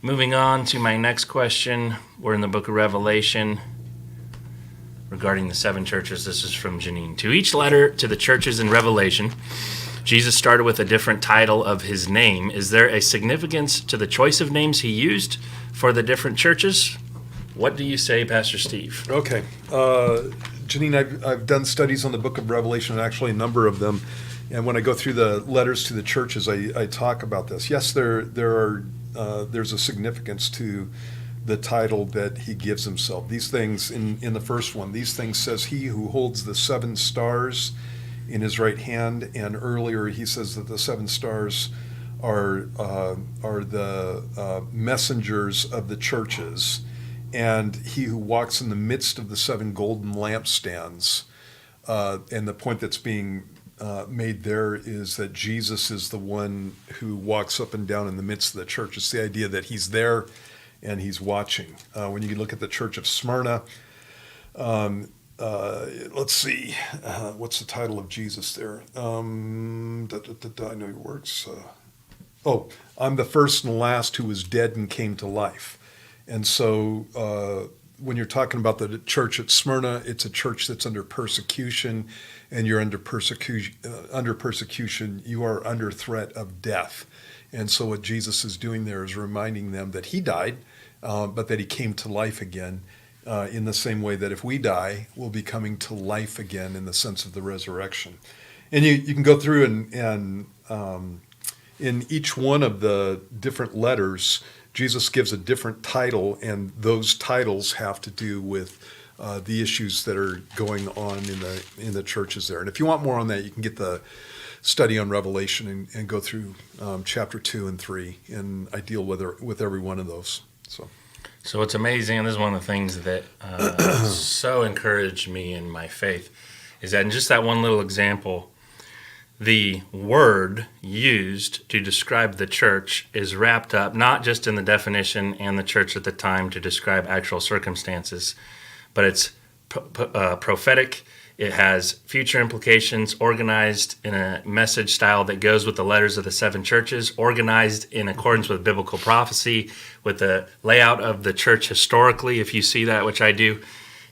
Moving on to my next question. We're in the book of Revelation regarding the seven churches. This is from Janine. To each letter to the churches in Revelation, Jesus started with a different title of his name. Is there a significance to the choice of names he used for the different churches? What do you say, Pastor Steve? Okay. Janine, I've done studies on the book of Revelation, actually a number of them. And when I go through the letters to the churches, I talk about this. Yes, there's a significance to the title that he gives himself. These things, in the first one, these things says he who holds the seven stars in his right hand. And earlier he says that the seven stars are the messengers of the churches. And he who walks in the midst of the seven golden lampstands. And the point that's being made there is that Jesus is the one who walks up and down in the midst of the church. It's the idea that he's there and he's watching. When you look at the church of Smyrna, let's see, what's the title of Jesus there? I know your works. I'm the first and last who was dead and came to life. And so when you're talking about the church at Smyrna, it's a church that's under persecution, and you're under persecution. You are under threat of death. And so what Jesus is doing there is reminding them that he died, but that he came to life again, in the same way that if we die, we'll be coming to life again in the sense of the resurrection. And you can go through and in each one of the different letters, Jesus gives a different title, and those titles have to do with the issues that are going on in the churches there. And if you want more on that, you can get the study on Revelation and go through chapter 2 and 3, and I deal with every one of those. So it's amazing, and this is one of the things that so encouraged me in my faith, is that in just that one little example, the word used to describe the church is wrapped up not just in the definition and the church at the time to describe actual circumstances, but it's prophetic. It has future implications, organized in a message style that goes with the letters of the seven churches, organized in accordance with biblical prophecy, with the layout of the church historically, if you see that, which I do.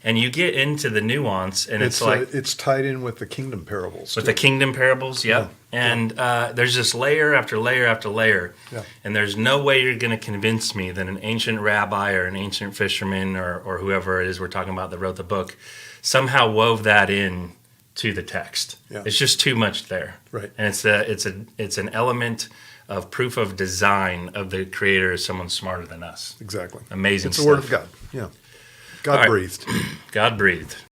And you get into the nuance, and it's like it's tied in with the kingdom parables. With the kingdom parables, yep. Yeah. And there's just layer after layer after layer. Yeah. And there's no way you're going to convince me that an ancient rabbi or an ancient fisherman or whoever it is we're talking about that wrote the book somehow wove that in to the text. Yeah. It's just too much there. Right. And it's an element of proof of design of the creator as someone smarter than us. Exactly. Amazing it's stuff. the word of God. Yeah. God breathed. God breathed.